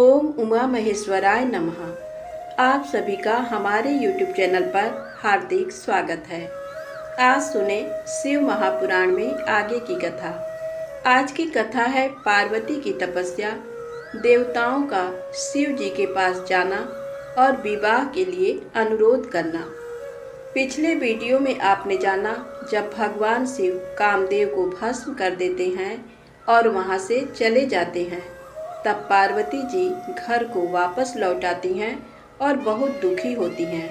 ओम उमा महेश्वराय नमः। आप सभी का हमारे YouTube चैनल पर हार्दिक स्वागत है। आज सुने शिव महापुराण में आगे की कथा। आज की कथा है पार्वती की तपस्या, देवताओं का शिव जी के पास जाना और विवाह के लिए अनुरोध करना। पिछले वीडियो में आपने जाना जब भगवान शिव कामदेव को भस्म कर देते हैं और वहां से चले जाते हैं, तब पार्वती जी घर को वापस लौट आती हैं और बहुत दुखी होती हैं।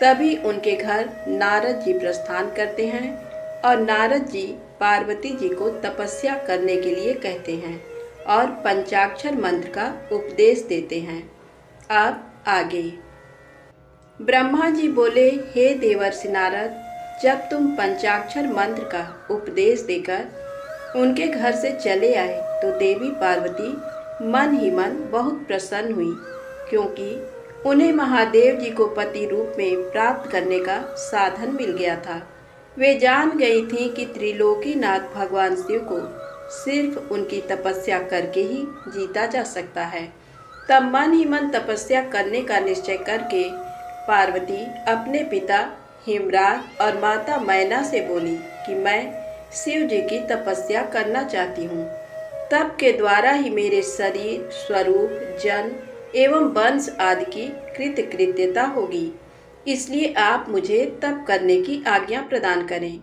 तभी उनके घर नारद जी प्रस्थान करते हैं और नारद जी पार्वती जी को तपस्या करने के लिए कहते हैं और पंचाक्षर मंत्र का उपदेश देते हैं। अब आगे ब्रह्मा जी बोले, हे देवर्षि नारद, जब तुम पंचाक्षर मंत्र का उपदेश देकर उनके घर से चले आए तो देवी पार्वती मन ही मन बहुत प्रसन्न हुई, क्योंकि उन्हें महादेव जी को पति रूप में प्राप्त करने का साधन मिल गया था। वे जान गई थीं कि त्रिलोकीनाथ भगवान शिव को सिर्फ उनकी तपस्या करके ही जीता जा सकता है। तब मन ही मन तपस्या करने का निश्चय करके पार्वती अपने पिता हिमराज और माता मैना से बोली कि मैं शिव जी की तपस्या करना चाहती हूँ। तप के द्वारा ही मेरे शरीर, स्वरूप, जन्म एवं वंश आदि की कृतकृत्यता होगी, इसलिए आप मुझे तप करने की आज्ञा प्रदान करें।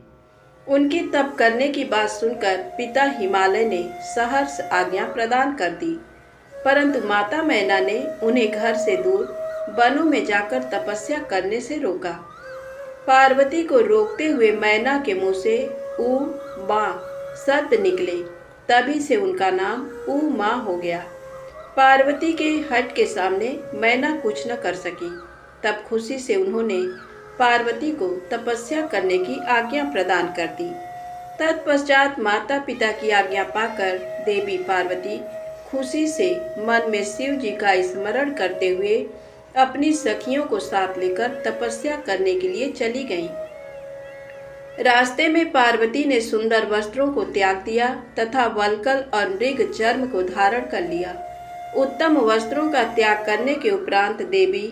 उनकी तप करने की बात सुनकर पिता हिमालय ने सहर्ष आज्ञा प्रदान कर दी, परंतु माता मैना ने उन्हें घर से दूर वनों में जाकर तपस्या करने से रोका। पार्वती को रोकते हुए मैना के मुंह से ऊ माँ शब्द निकले, तभी से उनका नाम उमा हो गया। पार्वती के हट के सामने मैना कुछ न कर सकी। तब खुशी से उन्होंने पार्वती को तपस्या करने की आज्ञा प्रदान कर दी। तत्पश्चात माता पिता की आज्ञा पाकर देवी पार्वती खुशी से मन में शिव जी का स्मरण करते हुए अपनी सखियों को साथ लेकर तपस्या करने के लिए चली गईं। रास्ते में पार्वती ने सुंदर वस्त्रों को त्याग दिया तथा वल्कल और मृग चर्म को धारण कर लिया। उत्तम वस्त्रों का त्याग करने के उपरांत देवी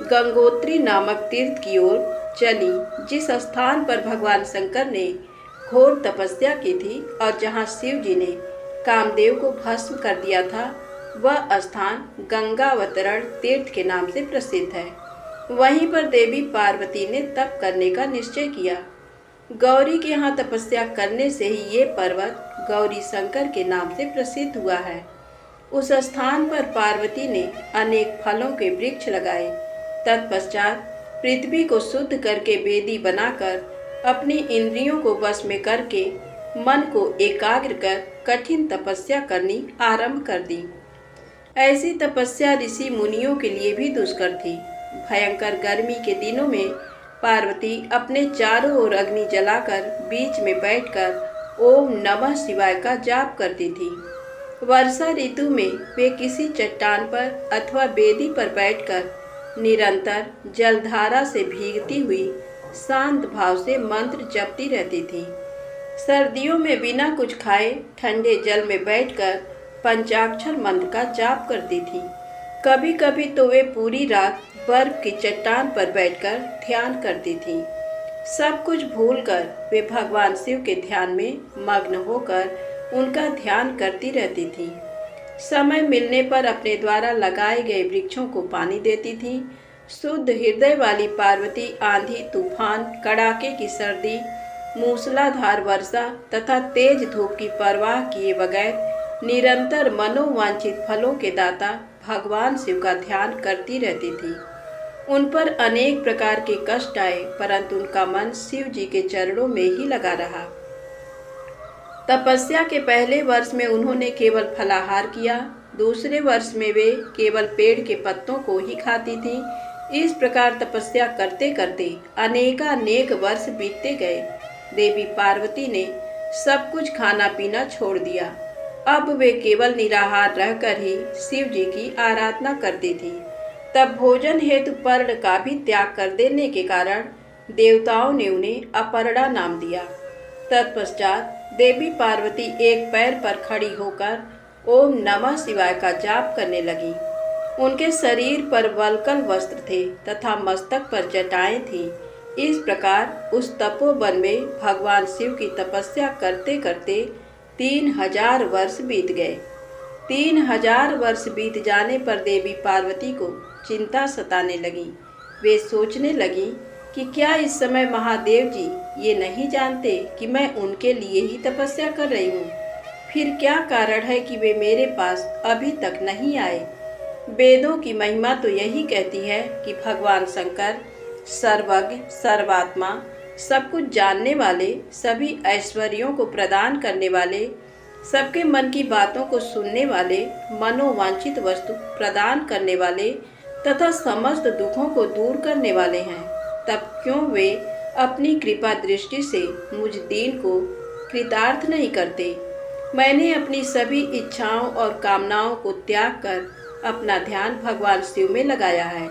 गंगोत्री नामक तीर्थ की ओर चली, जिस स्थान पर भगवान शंकर ने घोर तपस्या की थी और जहां शिव जी ने कामदेव को भस्म कर दिया था, वह स्थान गंगावतरण तीर्थ के नाम से प्रसिद्ध है। वहीं पर देवी पार्वती ने तप करने का निश्चय किया। गौरी के यहाँ तपस्या करने से ही ये पर्वत गौरी शंकर के नाम से प्रसिद्ध हुआ है। उस स्थान पर पार्वती ने अनेक फलों के वृक्ष लगाए। तत्पश्चात पृथ्वी को शुद्ध करके वेदी बनाकर अपनी इंद्रियों को वश में करके मन को एकाग्र कर कठिन तपस्या करनी आरंभ कर दी। ऐसी तपस्या ऋषि मुनियों के लिए भी दुष्कर थी। भयंकर गर्मी के दिनों में पार्वती अपने चारों ओर अग्नि जलाकर बीच में बैठकर ओम नमः शिवाय का जाप करती थी। वर्षा ऋतु में वे किसी चट्टान पर अथवा बेदी पर बैठकर निरंतर जलधारा से भीगती हुई शांत भाव से मंत्र जपती रहती थी। सर्दियों में बिना कुछ खाए ठंडे जल में बैठकर पंचाक्षर मंत्र का जाप करती थी। कभी कभी तो वे पूरी रात बर्फ की चट्टान पर बैठकर ध्यान करती थी। सब कुछ भूलकर वे भगवान शिव के ध्यान में मग्न होकर उनका ध्यान करती रहती थी। समय मिलने पर अपने द्वारा लगाए गए वृक्षों को पानी देती थी। शुद्ध हृदय वाली पार्वती आंधी, तूफान, कड़ाके की सर्दी, मूसलाधार वर्षा तथा तेज धूप की परवाह किए बगैर निरंतर मनोवांछित फलों के दाता भगवान शिव का ध्यान करती रहती थी। उन पर अनेक प्रकार के कष्ट आए, परंतु उनका मन शिव जी के चरणों में ही लगा रहा। तपस्या के पहले वर्ष में उन्होंने केवल फलाहार किया, दूसरे वर्ष में वे केवल पेड़ के पत्तों को ही खाती थीं। इस प्रकार तपस्या करते करते अनेकानेक वर्ष बीतते गए। देवी पार्वती ने सब कुछ खाना पीना छोड़ दिया। अब वे केवल निराहार रहकर ही शिव जी की आराधना करती थी। तब भोजन हेतु पर्ण का भी त्याग कर देने के कारण देवताओं ने उन्हें अपर्णा नाम दिया। तत्पश्चात देवी पार्वती एक पैर पर खड़ी होकर ओम नमः शिवाय का जाप करने लगी। उनके शरीर पर वल्कल वस्त्र थे तथा मस्तक पर जटाएं थीं। इस प्रकार उस तपोवन में भगवान शिव की तपस्या करते करते 3000 वर्ष बीत गए। 3000 वर्ष बीत जाने पर देवी पार्वती को चिंता सताने लगी। वे सोचने लगी कि क्या इस समय महादेव जी ये नहीं जानते कि मैं उनके लिए ही तपस्या कर रही हूँ? फिर क्या कारण है कि वे मेरे पास अभी तक नहीं आए? वेदों की महिमा तो यही कहती है कि भगवान शंकर सर्वज्ञ, सर्वात्मा, सब कुछ जानने वाले, सभी ऐश्वर्यों को प्रदान करने वाले, सबके मन की बातों को सुनने वाले, मनोवांछित वस्तु प्रदान करने वाले तथा समस्त दुखों को दूर करने वाले हैं। तब क्यों वे अपनी कृपा दृष्टि से मुझ दीन को कृतार्थ नहीं करते? मैंने अपनी सभी इच्छाओं और कामनाओं को त्याग कर अपना ध्यान भगवान शिव में लगाया है।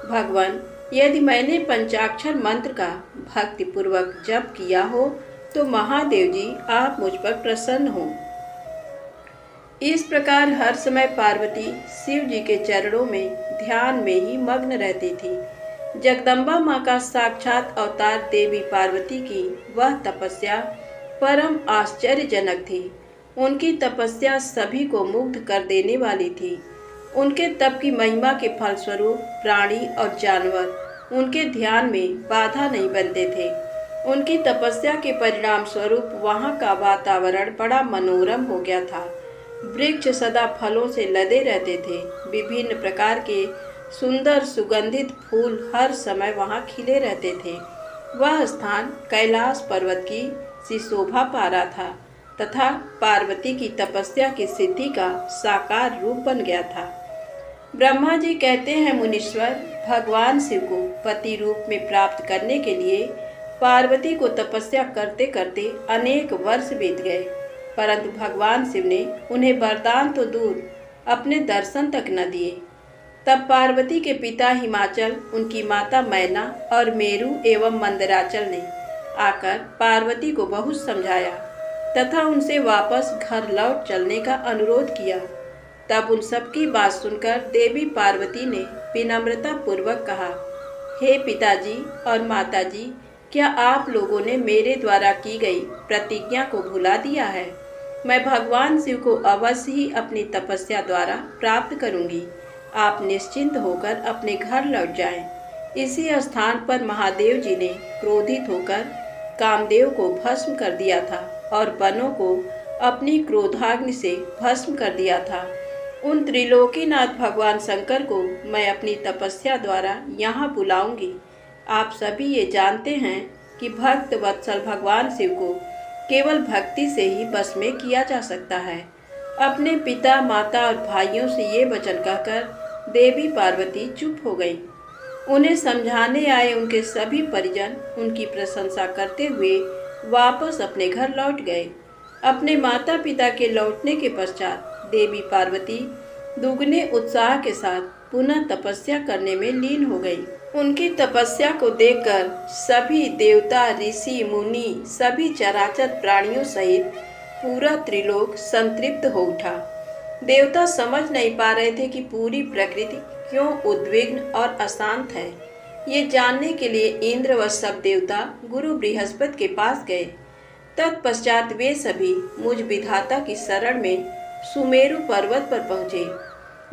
भगवान, यदि मैंने पंचाक्षर मंत्र का भक्ति पूर्वक जप किया हो तो महादेव जी आप मुझ पर प्रसन्न हो। इस प्रकार हर समय पार्वती शिव जी के चरणों में ध्यान में ही मग्न रहती थी। जगदम्बा माँ का साक्षात अवतार देवी पार्वती की वह तपस्या परम आश्चर्यजनक थी। उनकी तपस्या सभी को मुग्ध कर देने वाली थी। उनके तप की महिमा के फलस्वरूप प्राणी और जानवर उनके ध्यान में बाधा नहीं बनते थे। उनकी तपस्या के परिणाम स्वरूप वहाँ का वातावरण बड़ा मनोरम हो गया था। वृक्ष सदा फलों से लदे रहते थे। विभिन्न प्रकार के सुंदर सुगंधित फूल हर समय वहाँ खिले रहते थे। वह स्थान कैलाश पर्वत की सी शोभा पा रहा था तथा पार्वती की तपस्या की सिद्धि का साकार रूप बन गया था। ब्रह्मा जी कहते हैं, मुनीश्वर, भगवान शिव को पति रूप में प्राप्त करने के लिए पार्वती को तपस्या करते करते अनेक वर्ष बीत गए, परंतु भगवान शिव ने उन्हें वरदान तो दूर अपने दर्शन तक न दिए। तब पार्वती के पिता हिमाचल, उनकी माता मैना और मेरु एवं मंदराचल ने आकर पार्वती को बहुत समझाया तथा उनसे वापस घर लौट चलने का अनुरोध किया। तब उन सबकी बात सुनकर देवी पार्वती ने विनम्रता पूर्वक कहा, हे पिताजी और माताजी, क्या आप लोगों ने मेरे द्वारा की गई प्रतिज्ञा को भुला दिया है? मैं भगवान शिव को अवश्य ही अपनी तपस्या द्वारा प्राप्त करूंगी। आप निश्चिंत होकर अपने घर लौट जाएं। इसी स्थान पर महादेव जी ने क्रोधित होकर कामदेव को भस्म कर दिया था और वनों को अपनी क्रोधाग्नि से भस्म कर दिया था। उन त्रिलोकीनाथ भगवान शंकर को मैं अपनी तपस्या द्वारा यहाँ बुलाऊंगी। आप सभी ये जानते हैं कि भक्त वत्सल भगवान शिव को केवल भक्ति से ही बस में किया जा सकता है। अपने पिता, माता और भाइयों से ये वचन कहकर देवी पार्वती चुप हो गई। उन्हें समझाने आए उनके सभी परिजन उनकी प्रशंसा करते हुए वापस अपने घर लौट गए। अपने माता पिता के लौटने के पश्चात देवी पार्वती दुगने उत्साह के साथ पुनः तपस्या करने में लीन हो गई। उनकी तपस्या को देखकर सभी देवता, ऋषि, मुनि, सभी चराचर प्राणियों सहित पूरा त्रिलोक संतृप्त हो उठा। देवता समझ नहीं पा रहे थे कि पूरी प्रकृति क्यों उद्विग्न और अशांत है। ये जानने के लिए इंद्र व सब देवता गुरु बृहस्पति के पास गए। तत्पश्चात वे सभी मुझ विधाता की शरण में सुमेरु पर्वत पर पहुँचे।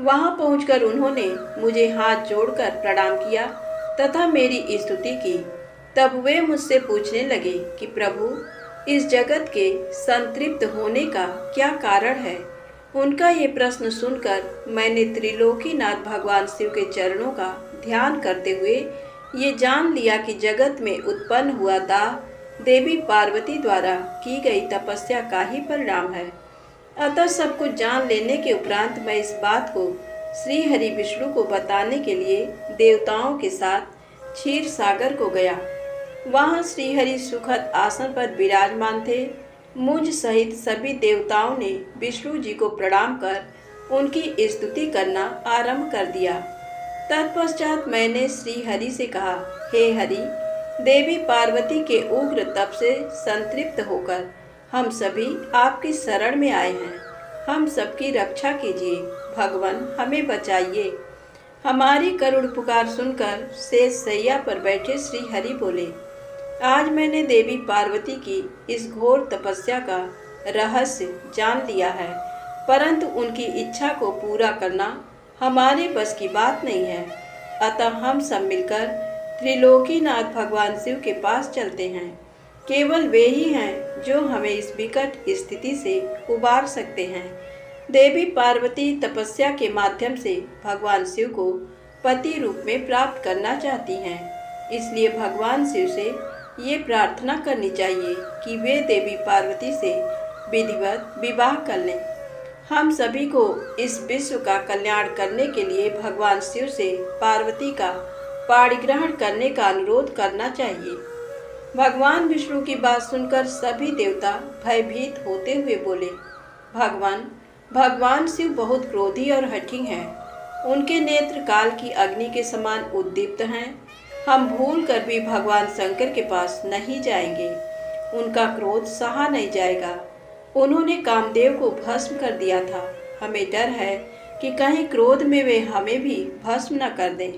वहाँ पहुंचकर उन्होंने मुझे हाथ जोड़कर प्रणाम किया तथा मेरी स्तुति की। तब वे मुझसे पूछने लगे कि प्रभु, इस जगत के संतृप्त होने का क्या कारण है? उनका ये प्रश्न सुनकर मैंने त्रिलोकीनाथ भगवान शिव के चरणों का ध्यान करते हुए ये जान लिया कि जगत में उत्पन्न हुआ दाह देवी पार्वती द्वारा की गई तपस्या का ही परिणाम है। अतः सब कुछ जान लेने के उपरांत मैं इस बात को श्री हरि विष्णु को बताने के लिए देवताओं के साथ क्षीर सागर को गया। वहाँ श्री हरि सुखद आसन पर विराजमान थे। मुझ सहित सभी देवताओं ने विष्णु जी को प्रणाम कर उनकी स्तुति करना आरंभ कर दिया। तत्पश्चात मैंने श्री हरि से कहा, हे हरि, देवी पार्वती के उग्र तप से संतृप्त होकर हम सभी आपकी शरण में आए हैं। हम सबकी रक्षा कीजिए। भगवान, हमें बचाइए। हमारी करुण पुकार सुनकर शेष सैया पर बैठे श्री हरि बोले, आज मैंने देवी पार्वती की इस घोर तपस्या का रहस्य जान लिया है, परंतु उनकी इच्छा को पूरा करना हमारे बस की बात नहीं है। अतः हम सब मिलकर त्रिलोकीनाथ भगवान शिव के पास चलते हैं। केवल वे ही हैं जो हमें इस विकट स्थिति से उबार सकते हैं। देवी पार्वती तपस्या के माध्यम से भगवान शिव को पति रूप में प्राप्त करना चाहती हैं। इसलिए भगवान शिव से ये प्रार्थना करनी चाहिए कि वे देवी पार्वती से विधिवत विवाह कर लें। हम सभी को इस विश्व का कल्याण करने के लिए भगवान शिव से पार्वती का पाणिग्रहण करने का अनुरोध करना चाहिए। भगवान विष्णु की बात सुनकर सभी देवता भयभीत होते हुए बोले, भगवान शिव बहुत क्रोधी और हठी हैं। उनके नेत्र काल की अग्नि के समान उद्दीप्त हैं। हम भूल कर भी भगवान शंकर के पास नहीं जाएंगे। उनका क्रोध सहा नहीं जाएगा। उन्होंने कामदेव को भस्म कर दिया था। हमें डर है कि कहीं क्रोध में वे हमें भी भस्म न कर दें।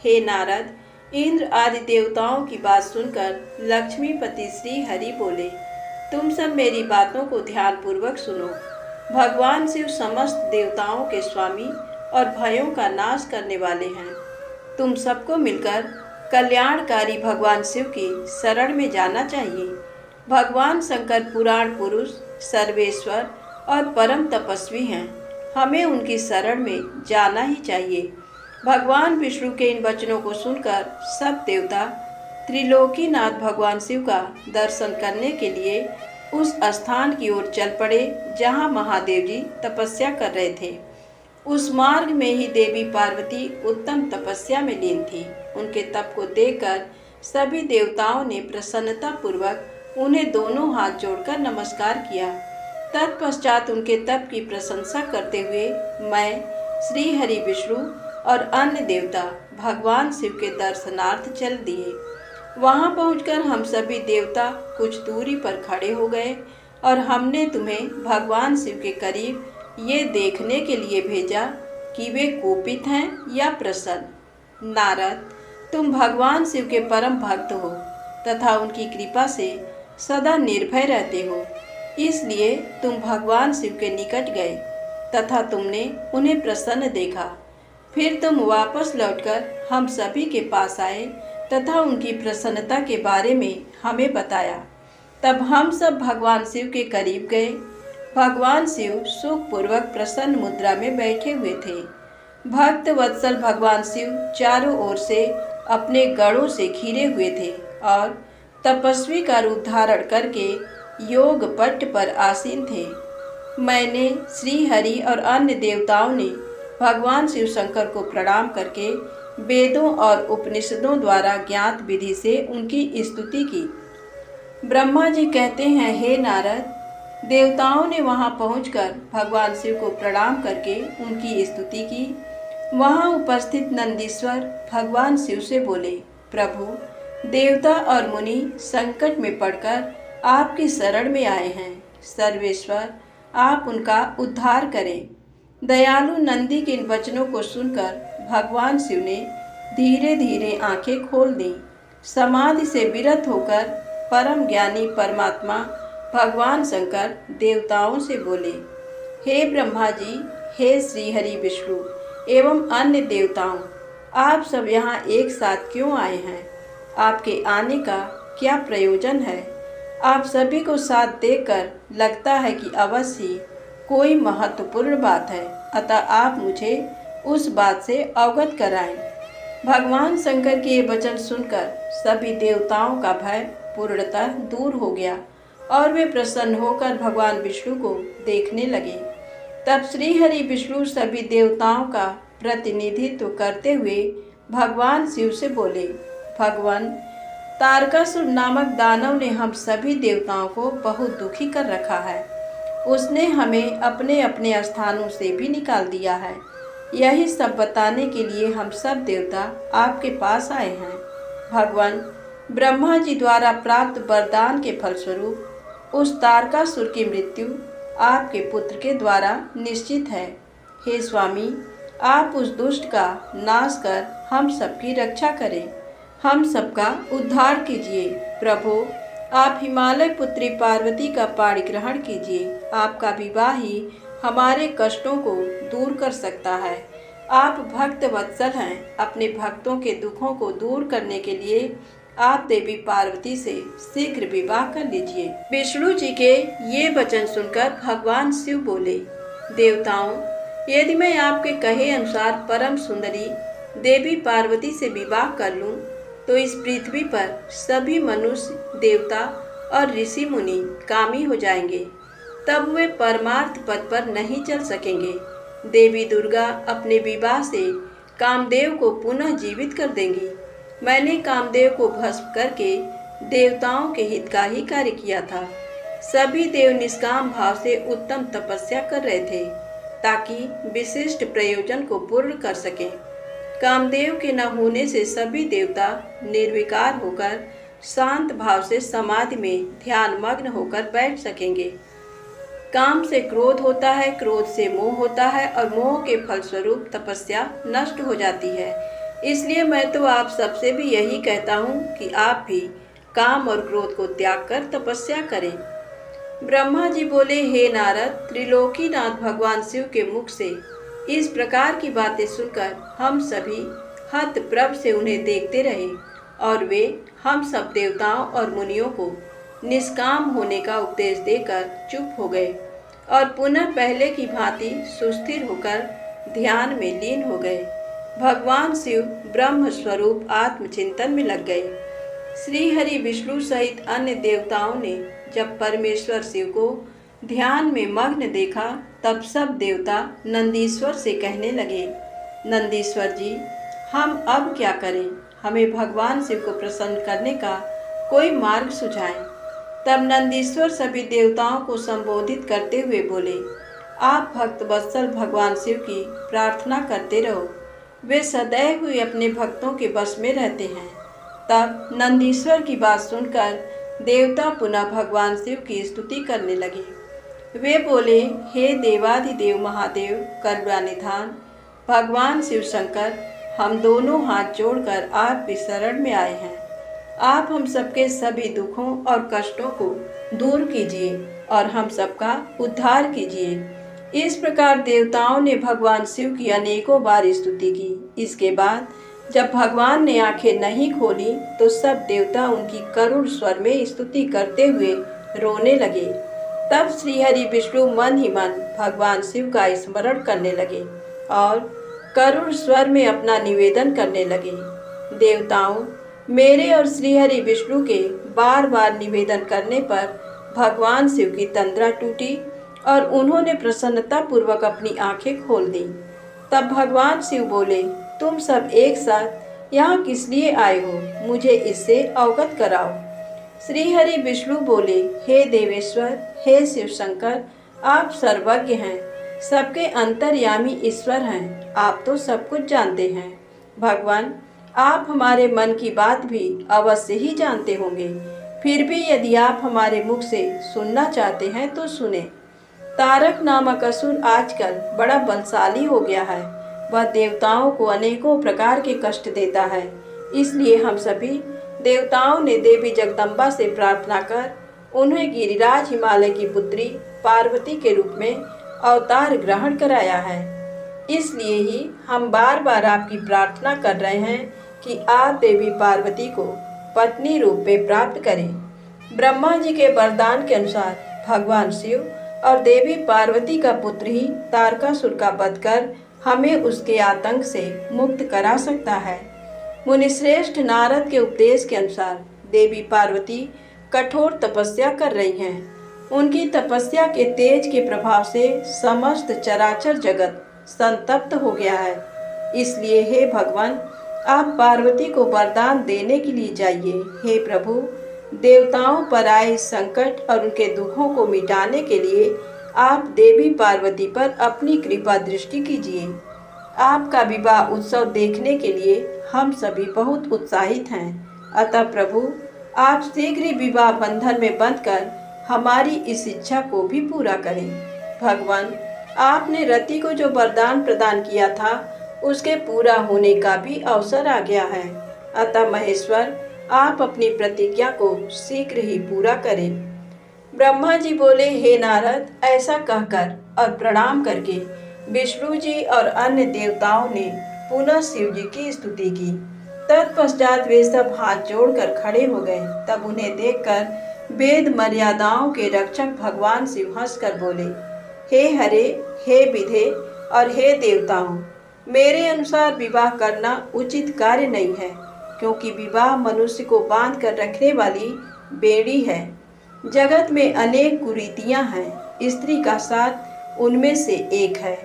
हे नारद, इंद्र आदि देवताओं की बात सुनकर लक्ष्मीपति श्री हरि बोले, तुम सब मेरी बातों को ध्यान पूर्वक सुनो। भगवान शिव समस्त देवताओं के स्वामी और भयों का नाश करने वाले हैं। तुम सबको मिलकर कल्याणकारी भगवान शिव की शरण में जाना चाहिए। भगवान शंकर पुराण पुरुष, सर्वेश्वर और परम तपस्वी हैं। हमें उनकी शरण में जाना ही चाहिए। भगवान विष्णु के इन वचनों को सुनकर सब देवता त्रिलोकीनाथ भगवान शिव का दर्शन करने के लिए उस स्थान की ओर चल पड़े जहां महादेव जी तपस्या कर रहे थे। उस मार्ग में ही देवी पार्वती उत्तम तपस्या में लीन थी। उनके तप को देखकर सभी देवताओं ने प्रसन्नता पूर्वक उन्हें दोनों हाथ जोड़कर नमस्कार किया। तत्पश्चात उनके तप की प्रशंसा करते हुए मैं, श्री हरि विष्णु और अन्य देवता भगवान शिव के दर्शनार्थ चल दिए। वहां पहुंचकर हम सभी देवता कुछ दूरी पर खड़े हो गए और हमने तुम्हें भगवान शिव के करीब ये देखने के लिए भेजा कि वे कोपित हैं या प्रसन्न। नारद, तुम भगवान शिव के परम भक्त हो तथा उनकी कृपा से सदा निर्भय रहते हो। इसलिए तुम भगवान शिव के निकट गए तथा तुमने उन्हें प्रसन्न देखा। फिर तुम वापस लौटकर हम सभी के पास आए तथा उनकी प्रसन्नता के बारे में हमें बताया। तब हम सब भगवान शिव के करीब गए। भगवान शिव सुखपूर्वक प्रसन्न मुद्रा में बैठे हुए थे। भक्त वत्सल भगवान शिव चारों ओर से अपने गणों से घिरे हुए थे और तपस्वी का रूप धारण करके योग पट्ट पर आसीन थे। मैंने, श्री हरि और अन्य देवताओं ने भगवान शिव शंकर को प्रणाम करके वेदों और उपनिषदों द्वारा ज्ञात विधि से उनकी स्तुति की। ब्रह्मा जी कहते हैं, हे नारद, देवताओं ने वहां पहुंचकर भगवान शिव को प्रणाम करके उनकी स्तुति की। वहां उपस्थित नंदीश्वर भगवान शिव से बोले, प्रभु, देवता और मुनि संकट में पड़कर आपकी शरण में आए हैं। सर्वेश्वर, आप उनका उद्धार करें। दयालु नंदी के इन वचनों को सुनकर भगवान शिव ने धीरे धीरे आंखें खोल दी। समाधि से विरत होकर परम ज्ञानी परमात्मा भगवान शंकर देवताओं से बोले, हे ब्रह्मा जी, हे श्री हरि विष्णु एवं अन्य देवताओं, आप सब यहाँ एक साथ क्यों आए हैं? आपके आने का क्या प्रयोजन है? आप सभी को साथ देखकर लगता है कि अवश्य ही कोई महत्वपूर्ण बात है, अतः आप मुझे उस बात से अवगत कराएं। भगवान शंकर के ये वचन सुनकर सभी देवताओं का भय पूर्णतः दूर हो गया और वे प्रसन्न होकर भगवान विष्णु को देखने लगे। तब श्री हरि विष्णु सभी देवताओं का प्रतिनिधित्व करते हुए भगवान शिव से बोले, भगवान, तारकासुर नामक दानव ने हम सभी देवताओं को बहुत दुखी कर रखा है। उसने हमें अपने अपने स्थानों से भी निकाल दिया है। यही सब बताने के लिए हम सब देवता आपके पास आए हैं। भगवान, ब्रह्मा जी द्वारा प्राप्त वरदान के फलस्वरूप उस तारकासुर की मृत्यु आपके पुत्र के द्वारा निश्चित है। हे स्वामी, आप उस दुष्ट का नाश कर हम सबकी रक्षा करें, हम सबका उद्धार कीजिए। प्रभु, आप हिमालय पुत्री पार्वती का पाणी ग्रहण कीजिए। आपका विवाह ही हमारे कष्टों को दूर कर सकता है। आप भक्त वत्सल हैं। अपने भक्तों के दुखों को दूर करने के लिए आप देवी पार्वती से शीघ्र विवाह कर लीजिए। विष्णु जी के ये वचन सुनकर भगवान शिव बोले, देवताओं, यदि मैं आपके कहे अनुसार परम सुंदरी देवी पार्वती से विवाह कर लूं, तो इस पृथ्वी पर सभी मनुष्य, देवता और ऋषि मुनि कामी हो जाएंगे। तब वे परमार्थ पद पर नहीं चल सकेंगे। देवी दुर्गा अपने विवाह से कामदेव को पुनः जीवित कर देंगी। मैंने कामदेव को भस्म करके देवताओं के हित का ही कार्य किया था। सभी देव निष्काम भाव से उत्तम तपस्या कर रहे थे ताकि विशिष्ट प्रयोजन को पूर्ण कर सकें। कामदेव के न होने से सभी देवता निर्विकार होकर शांत भाव से समाधि में ध्यान मग्न होकर बैठ सकेंगे। काम से क्रोध होता है, क्रोध से मोह होता है और मोह के फलस्वरूप तपस्या नष्ट हो जाती है। इसलिए मैं तो आप सबसे भी यही कहता हूँ कि आप भी काम और क्रोध को त्याग कर तपस्या करें। ब्रह्मा जी बोले, हे नारद, त्रिलोकीनाथ भगवान शिव के मुख से इस प्रकार की बातें सुनकर हम सभी हतप्रभ से उन्हें देखते रहे और वे हम सब देवताओं और मुनियों को निष्काम होने का उपदेश देकर चुप हो गए और पुनः पहले की भांति सुस्थिर होकर ध्यान में लीन हो गए। भगवान शिव ब्रह्म स्वरूप आत्मचिंतन में लग गए। श्री हरि विष्णु सहित अन्य देवताओं ने जब परमेश्वर शिव को ध्यान में मग्न देखा, तब सब देवता नंदीश्वर से कहने लगे, नंदीश्वर जी, हम अब क्या करें? हमें भगवान शिव को प्रसन्न करने का कोई मार्ग सुझाएं। तब नंदीश्वर सभी देवताओं को संबोधित करते हुए बोले, आप भक्त वत्सल भगवान शिव की प्रार्थना करते रहो, वे सदैव ही अपने भक्तों के बस में रहते हैं। तब नंदीश्वर की बात सुनकर देवता पुनः भगवान शिव की स्तुति करने लगे। वे बोले, हे देवाधिदेव महादेव करुणा निधान भगवान शिव शंकर, हम दोनों हाथ जोड़कर आपकी शरण में आए हैं। आप हम सबके सभी दुखों और कष्टों को दूर कीजिए और हम सबका उद्धार कीजिए। इस प्रकार देवताओं ने भगवान शिव की अनेकों बार स्तुति की। इसके बाद जब भगवान ने आंखें नहीं खोली तो सब देवता उनकी करुण स्वर में स्तुति करते हुए रोने लगे। तब श्रीहरि विष्णु मन ही मन भगवान शिव का स्मरण करने लगे और करुण स्वर में अपना निवेदन करने लगे, देवताओं, मेरे और श्रीहरि विष्णु के बार बार निवेदन करने पर भगवान शिव की तंद्रा टूटी और उन्होंने प्रसन्नता पूर्वक अपनी आंखें खोल दी। तब भगवान शिव बोले, तुम सब एक साथ यहाँ किस लिए आए हो? मुझे इससे अवगत कराओ। श्रीहरि विष्णु बोले, हे देवेश्वर, हे शिव शंकर, आप सर्वज्ञ हैं, सबके अंतर्यामी ईश्वर हैं, आप तो सब कुछ जानते हैं। भगवान, आप हमारे मन की बात भी अवश्य ही जानते होंगे, फिर भी यदि आप हमारे मुख से सुनना चाहते हैं तो सुने। तारक नामक असुर आजकल बड़ा बलशाली हो गया है। वह देवताओं को अनेकों प्रकार के कष्ट देता है। इसलिए हम सभी देवताओं ने देवी जगदम्बा से प्रार्थना कर उन्हें गिरिराज हिमालय की पुत्री पार्वती के रूप में अवतार ग्रहण कराया है। इसलिए ही हम बार बार आपकी प्रार्थना कर रहे हैं कि आप देवी पार्वती को पत्नी रूप में प्राप्त करें। ब्रह्मा जी के वरदान के अनुसार भगवान शिव और देवी पार्वती का पुत्र ही तारकासुर का वध कर हमें उसके आतंक से मुक्त करा सकता है। मुनिश्रेष्ठ नारद के उपदेश के अनुसार देवी पार्वती कठोर तपस्या कर रही हैं। उनकी तपस्या के तेज के प्रभाव से समस्त चराचर जगत संतप्त हो गया है। इसलिए हे भगवान, आप पार्वती को वरदान देने के लिए जाइए। हे प्रभु, देवताओं पर आए संकट और उनके दुखों को मिटाने के लिए आप देवी पार्वती पर अपनी कृपा दृष्टि कीजिए। आपका विवाह उत्सव देखने के लिए हम सभी बहुत उत्साहित हैं। अतः प्रभु, आप शीघ्र ही विवाह बंधन में बंधकर हमारी इस इच्छा को भी पूरा करें। भगवान, आपने रति को जो वरदान प्रदान किया था उसके पूरा होने का भी अवसर आ गया है। अतः महेश्वर, आप अपनी प्रतिज्ञा को शीघ्र ही पूरा करें। ब्रह्मा जी बोले, हे नारद, ऐसा कहकर और प्रणाम करके विष्णु जी और अन्य देवताओं ने पुनः शिव जी की स्तुति की। तत्पश्चात वे सब हाथ जोड़कर खड़े हो गए। तब उन्हें देखकर वेद मर्यादाओं के रक्षक भगवान शिव हंसकर बोले, हे हरे, हे विधे और हे देवताओं, मेरे अनुसार विवाह करना उचित कार्य नहीं है, क्योंकि विवाह मनुष्य को बांध कर रखने वाली बेड़ी है। जगत में अनेक कुरीतियां हैं, स्त्री का साथ उनमें से एक है।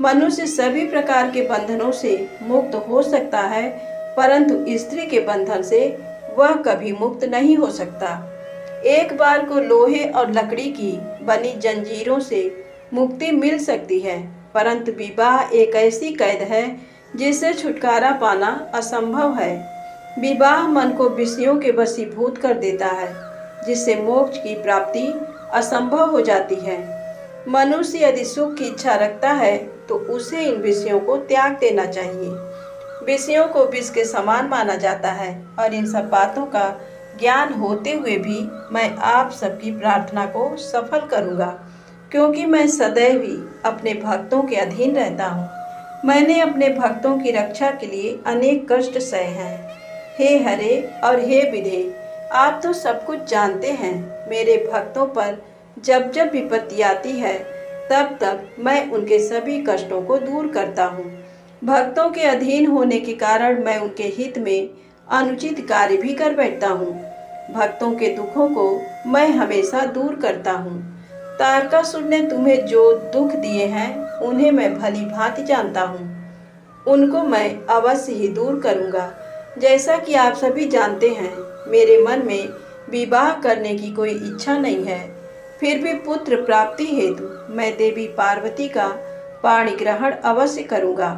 मनुष्य सभी प्रकार के बंधनों से मुक्त हो सकता है, परंतु स्त्री के बंधन से वह कभी मुक्त नहीं हो सकता। एक बार को लोहे और लकड़ी की बनी जंजीरों से मुक्ति मिल सकती है, परंतु विवाह एक ऐसी कैद है जिससे छुटकारा पाना असंभव है। विवाह मन को विषयों के वशीभूत कर देता है, जिससे मोक्ष की प्राप्ति असंभव हो जाती है। मनुष्य यदि सुख की इच्छा रखता है तो उसे इन विषयों को त्याग देना चाहिए। विषयों को विष के समान माना जाता है, और इन सब बातों का ज्ञान होते हुए भी मैं आप सबकी प्रार्थना को सफल करूंगा, क्योंकि मैं सदैव ही अपने भक्तों के अधीन रहता हूँ। मैंने अपने भक्तों की रक्षा के लिए अनेक कष्ट सहे हैं। हे हरे और हे विधे, आप तो सब कुछ जानते हैं। मेरे भक्तों पर जब जब विपत्ति आती है तब तब मैं उनके सभी कष्टों को दूर करता हूँ। भक्तों के अधीन होने के कारण मैं उनके हित में अनुचित कार्य भी कर बैठता हूँ। भक्तों के दुखों को मैं हमेशा दूर करता हूँ। तारकासुर ने तुम्हें जो दुख दिए हैं उन्हें मैं भली भांति जानता हूँ। उनको मैं अवश्य ही दूर करूँगा। जैसा कि आप सभी जानते हैं, मेरे मन में विवाह करने की कोई इच्छा नहीं है। फिर भी पुत्र प्राप्ति हेतु मैं देवी पार्वती का पाणी ग्रहण अवश्य करूँगा।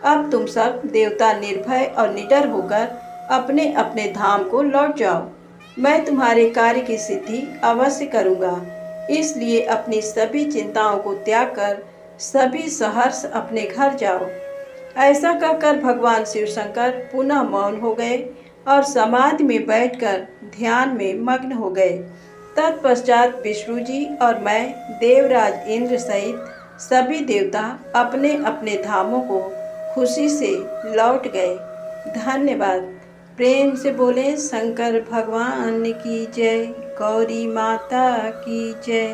अब तुम सब देवता निर्भय और निडर होकर अपने अपने धाम को लौट जाओ। मैं तुम्हारे कार्य की सिद्धि अवश्य करूँगा। इसलिए अपनी सभी चिंताओं को त्याग कर सभी सहर्ष अपने घर जाओ। ऐसा कहकर भगवान शिव शंकर पुनः मौन हो गए और समाधि में बैठकर ध्यान में मग्न हो गए। तत्पश्चात विष्णु जी और मैं, देवराज इंद्र सहित सभी देवता अपने अपने धामों को खुशी से लौट गए। धन्यवाद। प्रेम से बोले शंकर भगवान की जय, गौरी माता की जय।